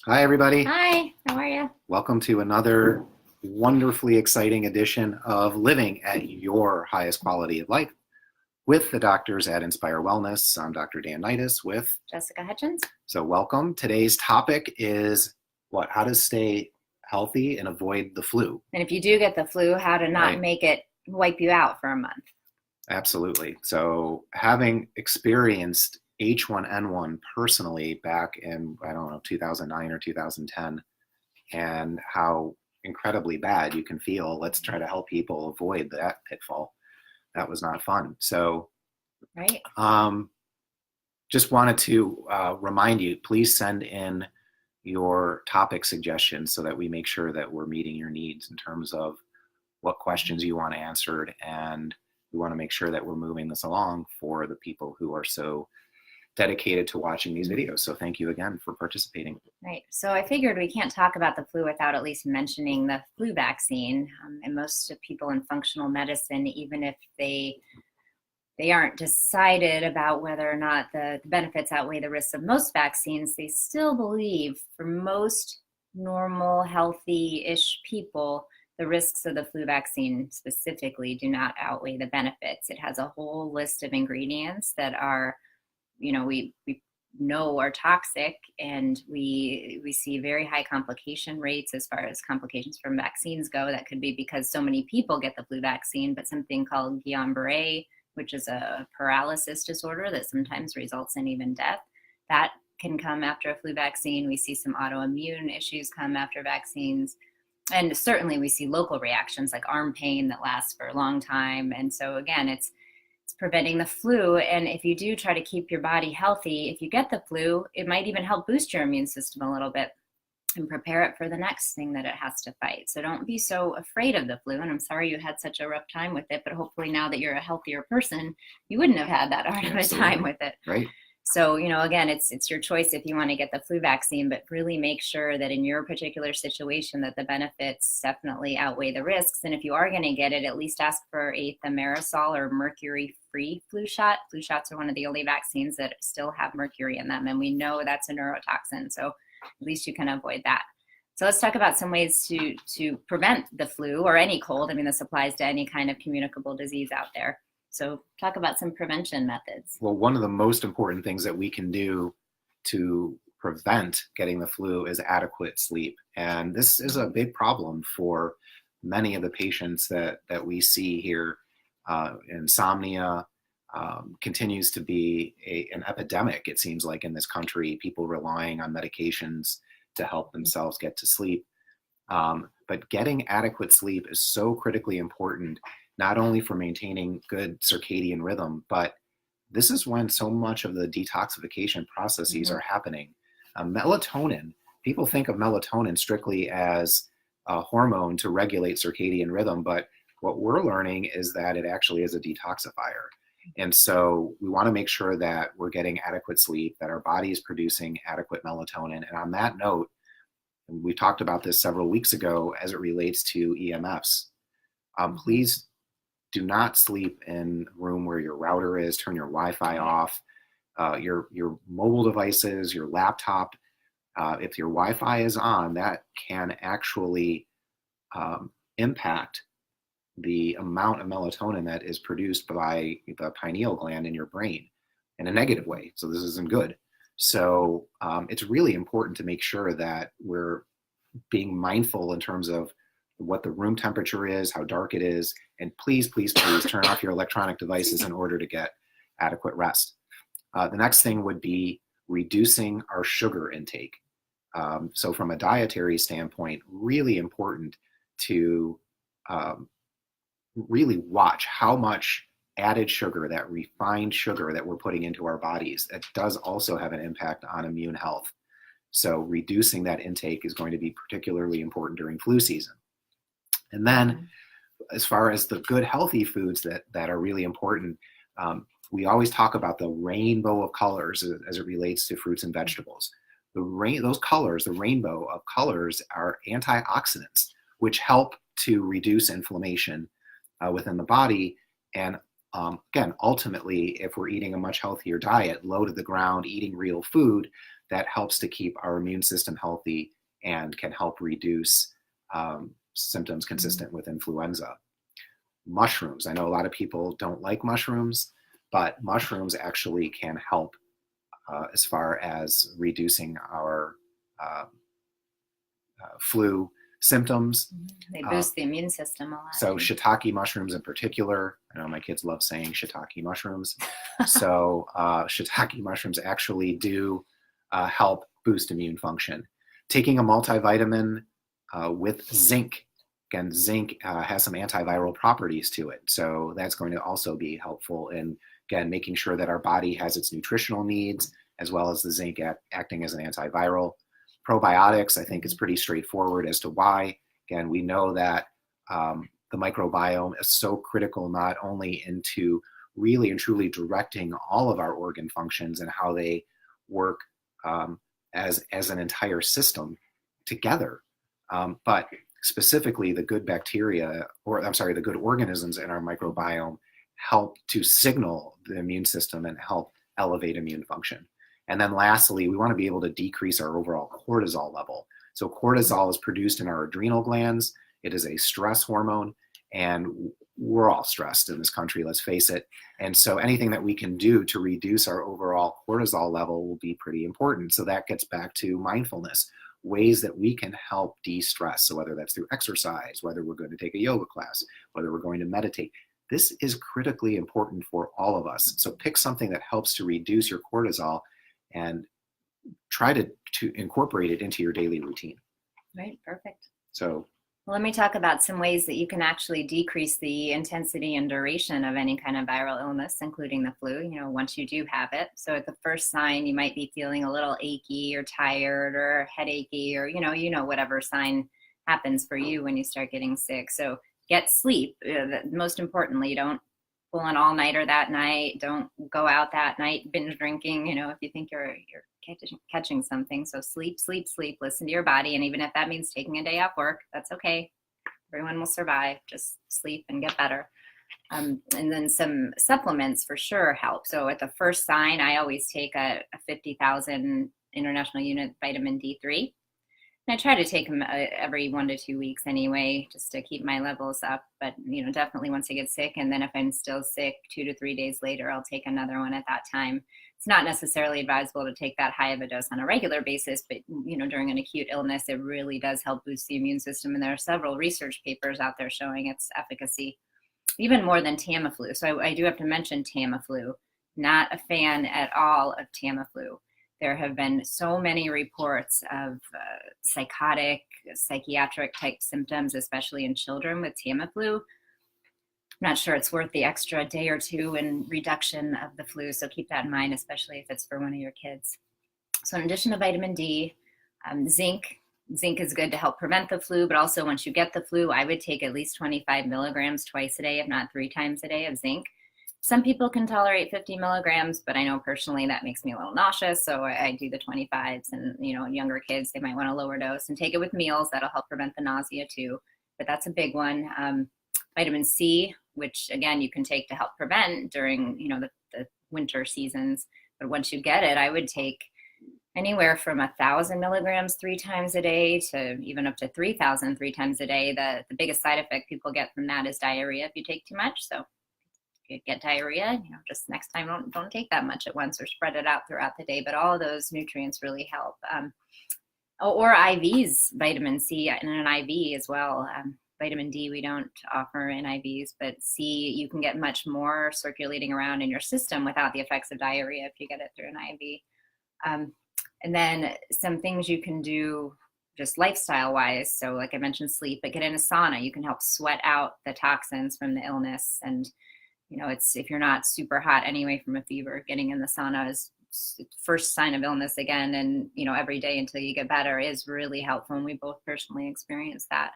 Hi, everybody. Hi, how are you? Welcome to another wonderfully exciting edition of Living at Your Highest Quality of Life with the doctors at Inspire Wellness. I'm Dr. Dan Neides with. Jessica Hutchins. So, welcome. Today's topic is what? How to stay healthy and avoid the flu. And if you do get the flu, how to not Right. make it wipe you out for a month. Absolutely. So, having experienced H1N1 personally back in, 2009 or 2010, and how incredibly bad you can feel, let's try to help people avoid that pitfall. That was not fun. So, Right. just wanted to remind you, please send in your topic suggestions so that we make sure that we're meeting your needs in terms of what questions you want answered, and we want to make sure that we're moving this along for the people who are so dedicated to watching these videos. So thank you again for participating. Right. So I figured we can't talk about the flu without at least mentioning the flu vaccine. And most people in functional medicine, even if they aren't decided about whether or not the benefits outweigh the risks of most vaccines, they still believe for most normal, healthy-ish people, the risks of the flu vaccine specifically do not outweigh the benefits. It has a whole list of ingredients that are, we know are toxic, and we see very high complication rates as far as complications from vaccines go. That could be because so many people get the flu vaccine, but something called Guillain-Barré, which is a paralysis disorder that sometimes results in even death, that can come after a flu vaccine. We see some autoimmune issues come after vaccines. And certainly we see local reactions like arm pain that lasts for a long time. And so again, it's preventing the flu. And if you do try to keep your body healthy, if you get the flu, it might even help boost your immune system a little bit and prepare it for the next thing that it has to fight. So don't be so afraid of the flu. And I'm sorry you had such a rough time with it, but hopefully now that you're a healthier person, you wouldn't have had that hard of a time with it. Right. So, again, it's your choice if you want to get the flu vaccine, but really make sure that in your particular situation that the benefits definitely outweigh the risks. And if you are going to get it, at least ask for a thimerosal or mercury-free flu shot. Flu shots are one of the only vaccines that still have mercury in them, and we know that's a neurotoxin. So at least you can avoid that. So let's talk about some ways to prevent the flu or any cold. I mean, this applies to any kind of communicable disease out there. So talk about some prevention methods. Well, one of the most important things that we can do to prevent getting the flu is adequate sleep. And this is a big problem for many of the patients that we see here. Insomnia continues to be an epidemic, it seems like, in this country, people relying on medications to help themselves get to sleep. But getting adequate sleep is so critically important, not only for maintaining good circadian rhythm, but this is when so much of the detoxification processes are happening. Melatonin, people think of melatonin strictly as a hormone to regulate circadian rhythm, but what we're learning is that it actually is a detoxifier. And so we want to make sure that we're getting adequate sleep, that our body is producing adequate melatonin. And on that note, we talked about this several weeks ago as it relates to EMFs. Please do not sleep in a room where your router is. Turn your Wi-Fi off. Your mobile devices, your laptop. If your Wi-Fi is on, that can actually impact the amount of melatonin that is produced by the pineal gland in your brain in a negative way. So this isn't good. So it's really important to make sure that we're being mindful in terms of what the room temperature is, how dark it is, and please turn off your electronic devices in order to get adequate rest. The next thing would be reducing our sugar intake. So from a dietary standpoint, really important to really watch how much added sugar, that refined sugar that we're putting into our bodies. It does also have an impact on immune health. So reducing that intake is going to be particularly important during flu season. And then as far as the good healthy foods that are really important, we always talk about the rainbow of colors as it relates to fruits and vegetables. Those colors, the rainbow of colors, are antioxidants, which help to reduce inflammation within the body. And Again, ultimately, if we're eating a much healthier diet, low to the ground, eating real food, that helps to keep our immune system healthy and can help reduce symptoms consistent with influenza. Mushrooms. I know a lot of people don't like mushrooms, but mushrooms actually can help as far as reducing our flu symptoms. They boost the immune system a lot. So shiitake mushrooms in particular, I know my kids love saying shiitake mushrooms. So shiitake mushrooms actually do help boost immune function. Taking a multivitamin with zinc. Again, zinc has some antiviral properties to it. So that's going to also be helpful in, again, making sure that our body has its nutritional needs, as well as the zinc acting as an antiviral. Probiotics, I think, is pretty straightforward as to why. Again, we know that the microbiome is so critical not only into really and truly directing all of our organ functions and how they work as an entire system together, but specifically the good bacteria, the good organisms in our microbiome help to signal the immune system and help elevate immune function. And then lastly, we want to be able to decrease our overall cortisol level. So cortisol is produced in our adrenal glands. It is a stress hormone, and we're all stressed in this country, let's face it. And so anything that we can do to reduce our overall cortisol level will be pretty important. So that gets back to mindfulness, ways that we can help de-stress. So whether that's through exercise, whether we're going to take a yoga class, whether we're going to meditate, this is critically important for all of us. So pick something that helps to reduce your cortisol and try to incorporate it into your daily routine. Right, perfect. So let me talk about some ways that you can actually decrease the intensity and duration of any kind of viral illness, including the flu, once you do have it. So at the first sign, you might be feeling a little achy or tired or headachy or, whatever sign happens for you when you start getting sick. So get sleep. Most importantly, don't pull an all-nighter that night. Don't go out that night binge drinking, if you think you're catching something. So sleep, listen to your body. And even if that means taking a day off work, that's okay. Everyone will survive. Just sleep and get better. And then some supplements for sure help. So at the first sign, I always take a 50,000 international unit vitamin D3. And I try to take them every 1 to 2 weeks anyway, just to keep my levels up. But, definitely once I get sick, and then if I'm still sick 2 to 3 days later, I'll take another one at that time. It's not necessarily advisable to take that high of a dose on a regular basis, but, during an acute illness, it really does help boost the immune system. And there are several research papers out there showing its efficacy, even more than Tamiflu. So I do have to mention Tamiflu. Not a fan at all of Tamiflu. There have been so many reports of psychiatric type symptoms, especially in children with Tamiflu. I'm not sure it's worth the extra day or two in reduction of the flu, so keep that in mind, especially if it's for one of your kids. So in addition to vitamin D, zinc is good to help prevent the flu, but also once you get the flu, I would take at least 25 milligrams twice a day, if not 3 times a day of zinc. Some people can tolerate 50 milligrams, but I know personally that makes me a little nauseous, so I do the 25s. And, in younger kids, they might want a lower dose and take it with meals. That'll help prevent the nausea too, but that's a big one. Vitamin C, which again, you can take to help prevent during, the winter seasons. But once you get it, I would take anywhere from 1,000 milligrams 3 times a day to even up to 3,000 3 times a day. The biggest side effect people get from that is diarrhea if you take too much. So you get diarrhea, just next time don't take that much at once or spread it out throughout the day. But all of those nutrients really help. Or IVs, vitamin C in an IV as well. Vitamin D we don't offer in IVs, but C you can get much more circulating around in your system without the effects of diarrhea if you get it through an IV. And then some things you can do just lifestyle wise. So like I mentioned, sleep, but get in a sauna. You can help sweat out the toxins from the illness. And it's if you're not super hot anyway from a fever, getting in the sauna is first sign of illness again. And, every day until you get better is really helpful. And we both personally experienced that.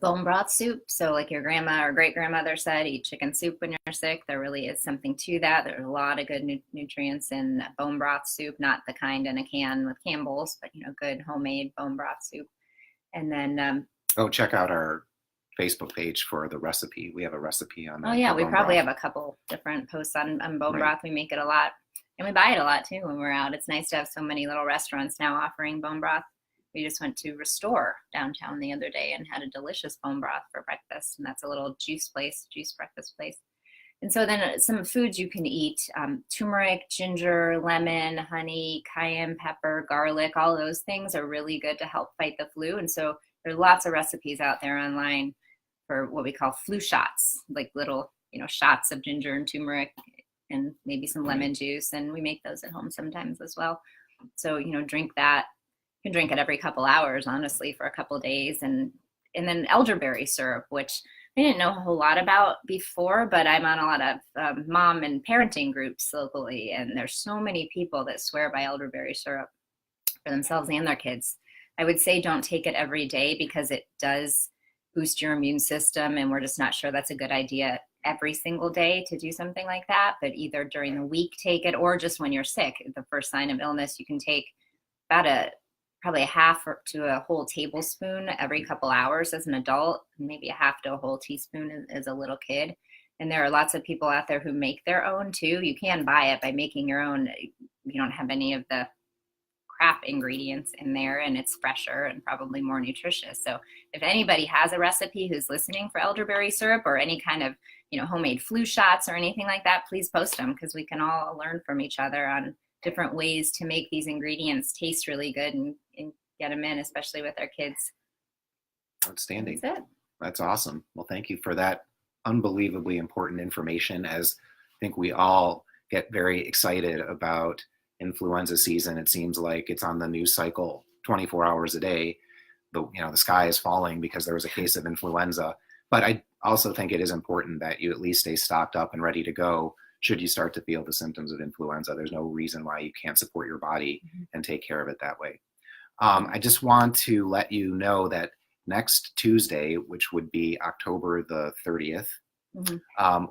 Bone broth soup. So like your grandma or great grandmother said, eat chicken soup when you're sick. There really is something to that. There's a lot of good nutrients in bone broth soup, not the kind in a can with Campbell's, but, good homemade bone broth soup. And then, check out our Facebook page for the recipe. We have a recipe on that. Oh yeah, we bone probably broth. have a couple different posts on bone Right. broth. We make it a lot, and we buy it a lot too when we're out. It's nice to have so many little restaurants now offering bone broth. We just went to Restore downtown the other day and had a delicious bone broth for breakfast, and that's a little juice breakfast place. And so then some foods you can eat, turmeric, ginger, lemon, honey, cayenne pepper, garlic, all those things are really good to help fight the flu. And so there are lots of recipes out there online for what we call flu shots, like little, shots of ginger and turmeric and maybe some lemon juice. And we make those at home sometimes as well. So, drink that. You can drink it every couple hours, honestly, for a couple days. And then elderberry syrup, which I didn't know a whole lot about before, but I'm on a lot of mom and parenting groups locally. And there's so many people that swear by elderberry syrup for themselves and their kids. I would say don't take it every day because it does boost your immune system. And we're just not sure that's a good idea every single day to do something like that. But either during the week, take it, or just when you're sick, the first sign of illness, you can take about probably a half to a whole tablespoon every couple hours as an adult, maybe a half to a whole teaspoon as a little kid. And there are lots of people out there who make their own too. You can buy it by making your own. You don't have any of the crap ingredients in there, and it's fresher and probably more nutritious. So if anybody has a recipe who's listening for elderberry syrup or any kind of homemade flu shots or anything like that, please post them because we can all learn from each other on different ways to make these ingredients taste really good and get them in, especially with our kids. Outstanding. That's it. That's awesome. Well, thank you for that unbelievably important information, as I think we all get very excited about influenza season. It seems like it's on the news cycle 24 hours a day. The sky is falling because there was a case of influenza. But I also think it is important that you at least stay stocked up and ready to go should you start to feel the symptoms of influenza. There's no reason why you can't support your body and take care of it that way. I just want to let you know that next Tuesday, which would be October the 30th,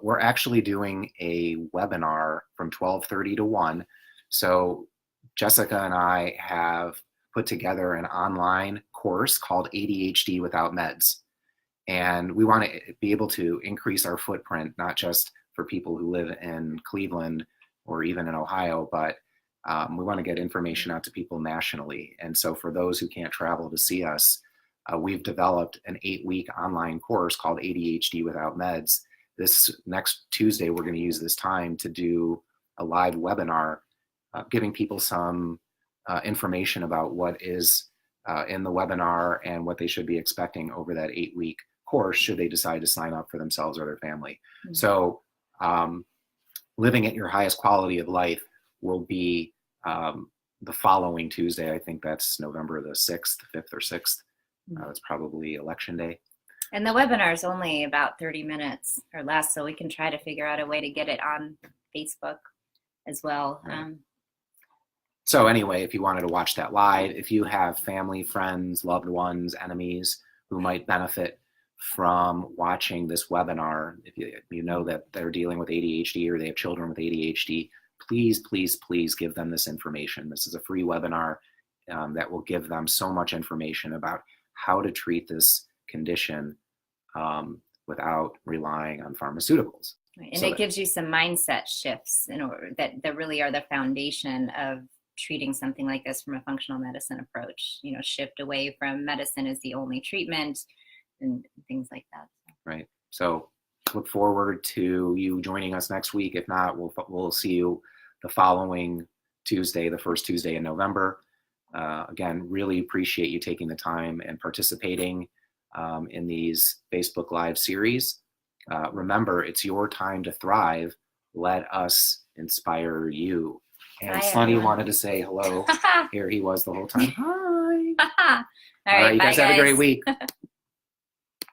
we're actually doing a webinar from 12:30 to 1. So Jessica and I have put together an online course called ADHD Without Meds. And we want to be able to increase our footprint, not just for people who live in Cleveland or even in Ohio, but we want to get information out to people nationally. And so for those who can't travel to see us, we've developed an 8-week online course called ADHD Without Meds. This next Tuesday, we're going to use this time to do a live webinar, giving people some information about what is in the webinar and what they should be expecting over that 8-week course should they decide to sign up for themselves or their family. So living at your highest quality of life will be the following Tuesday. I think that's November the 6th, 5th or 6th. That's probably election day. And the webinar is only about 30 minutes or less, so we can try to figure out a way to get it on Facebook as well. Right. So anyway, if you wanted to watch that live, if you have family, friends, loved ones, enemies who might benefit from watching this webinar, if you know that they're dealing with ADHD or they have children with ADHD, please give them this information. This is a free webinar that will give them so much information about how to treat this condition without relying on pharmaceuticals. Right. And so it gives you some mindset shifts in order that really are the foundation of treating something like this from a functional medicine approach. Shift away from medicine as the only treatment and things like that. Right. So look forward to you joining us next week. If not, we'll see you the following Tuesday, the first Tuesday in November. Again, really appreciate you taking the time and participating in these Facebook Live series. Remember, it's your time to thrive. Let us inspire you. And Sonny wanted to say hello. Here he was the whole time. Hi. All right, you guys have a great week.